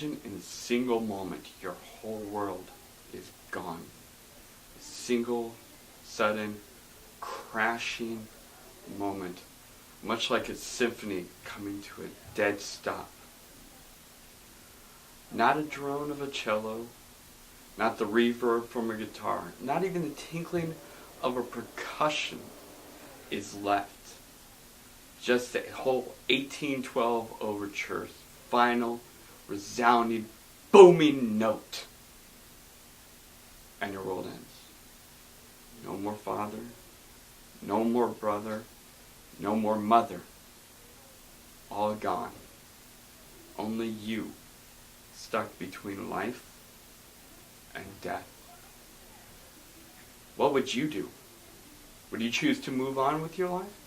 Imagine in a single moment your whole world is gone. A single, sudden, crashing moment, much like a symphony coming to a dead stop. Not a drone of a cello, not the reverb from a guitar, not even the tinkling of a percussion is left. Just the whole 1812 overture's final, resounding, booming note. And your world ends. No more father, no more brother, no more mother. All gone. Only you, stuck between life and death. What would you do? Would you choose to move on with your life?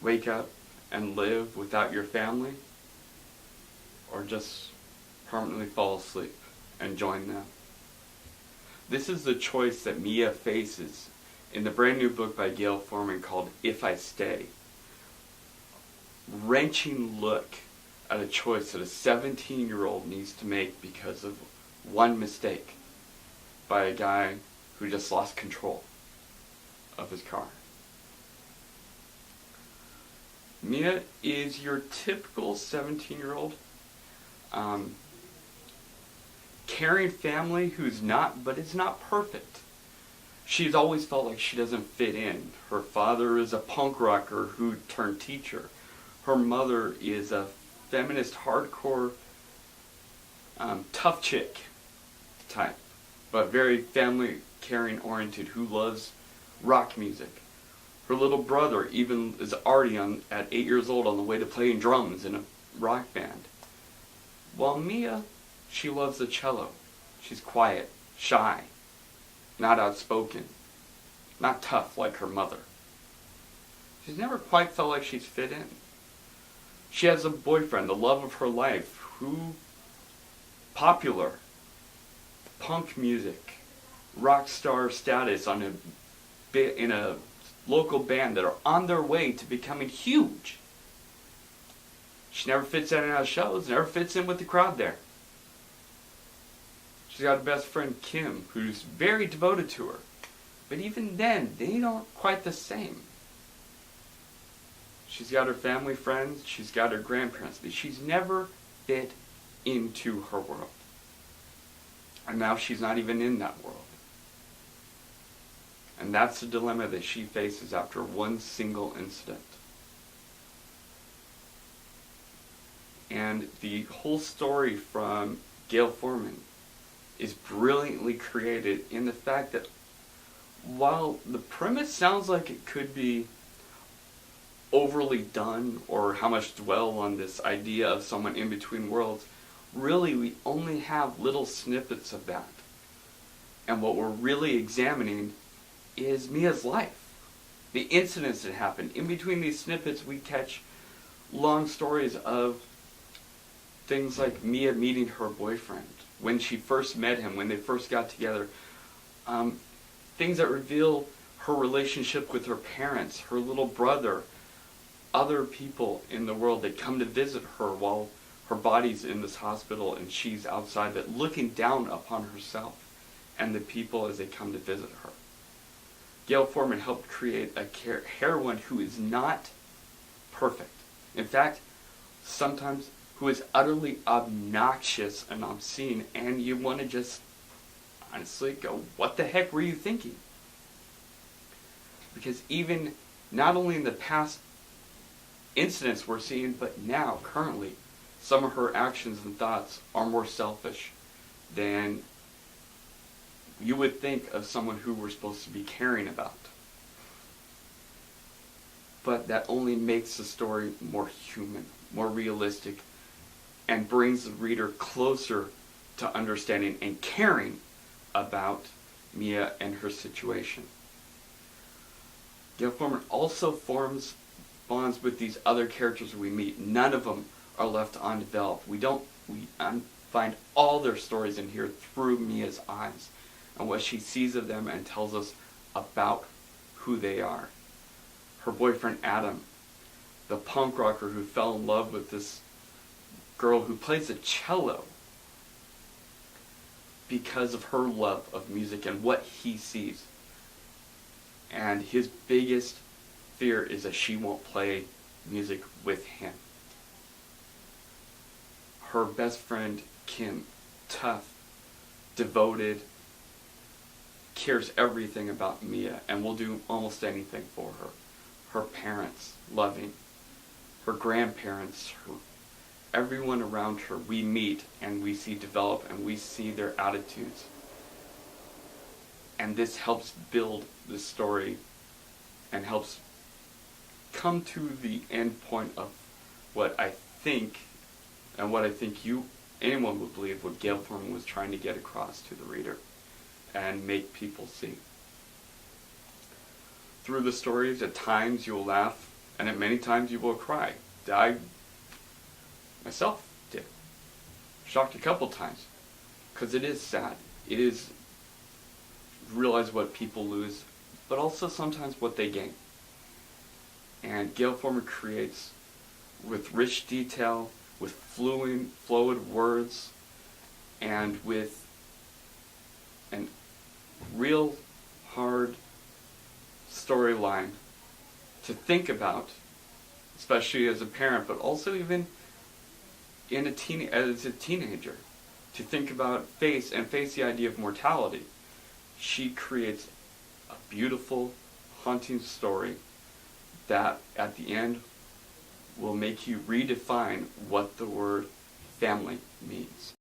Wake up and live without your family? Or just permanently fall asleep and join them? This is the choice that Mia faces in the brand new book by Gayle Forman called If I Stay. Wrenching look at a choice that a 17-year-old needs to make because of one mistake by a guy who just lost control of his car. Mia is your typical 17-year-old caring family who's not, but it's not perfect. She's always felt like she doesn't fit in. Her father is a punk rocker who turned teacher. Her mother is a feminist, hardcore, tough chick type, but very family caring oriented, who loves rock music. Her little brother even is already at 8 years old on the way to playing drums in a rock band. While Mia, she loves the cello. She's quiet, shy, not outspoken, not tough like her mother. She's never quite felt like she's fit in. She has a boyfriend, the love of her life, who popular, punk music, rock star status in a local band that are on their way to becoming huge. She never fits in and out of shows, never fits in with the crowd there. She's got a best friend, Kim, who's very devoted to her. But even then, they aren't quite the same. She's got her family friends, she's got her grandparents, but she's never fit into her world. And now she's not even in that world. And that's the dilemma that she faces after one single incident. And the whole story from Gayle Forman is brilliantly created in the fact that while the premise sounds like it could be overly done, or how much dwell on this idea of someone in between worlds, really we only have little snippets of that. And what we're really examining is Mia's life. The incidents that happen. In between these snippets we catch long stories of things like Mia meeting her boyfriend, when she first met him, when they first got together. Things that reveal her relationship with her parents, her little brother, other people in the world that come to visit her while her body's in this hospital and she's outside of it, looking down upon herself and the people as they come to visit her. Gayle Forman helped create a heroine who is not perfect. In fact, sometimes who is utterly obnoxious and obscene, and you want to just honestly go, what the heck were you thinking? Because even not only in the past incidents we're seeing, but now, currently, some of her actions and thoughts are more selfish than you would think of someone who we're supposed to be caring about. But that only makes the story more human, more realistic, and brings the reader closer to understanding and caring about Mia and her situation. Gayle Forman also forms bonds with these other characters we meet. None of them are left undeveloped. We find all their stories in here through Mia's eyes and what she sees of them and tells us about who they are. Her boyfriend Adam, the punk rocker who fell in love with this girl who plays the cello because of her love of music and what he sees. And his biggest fear is that she won't play music with him. Her best friend, Kim, tough, devoted, cares everything about Mia and will do almost anything for her. Her parents, loving. Her grandparents, everyone around her, we meet and we see develop and we see their attitudes. And this helps build the story and helps come to the end point of what I think, and what I think anyone would believe, what Gayle Forman was trying to get across to the reader and make people see. Through the stories, at times you will laugh, and at many times you will cry. I myself did. Shocked a couple times, because it is sad. It is realize what people lose, but also sometimes what they gain. And Gayle Forman creates with rich detail, with fluid words, and with a real hard storyline to think about, especially as a parent, but also even as a teenager, to think about face the idea of mortality. She creates a beautiful, haunting story that at the end will make you redefine what the word family means.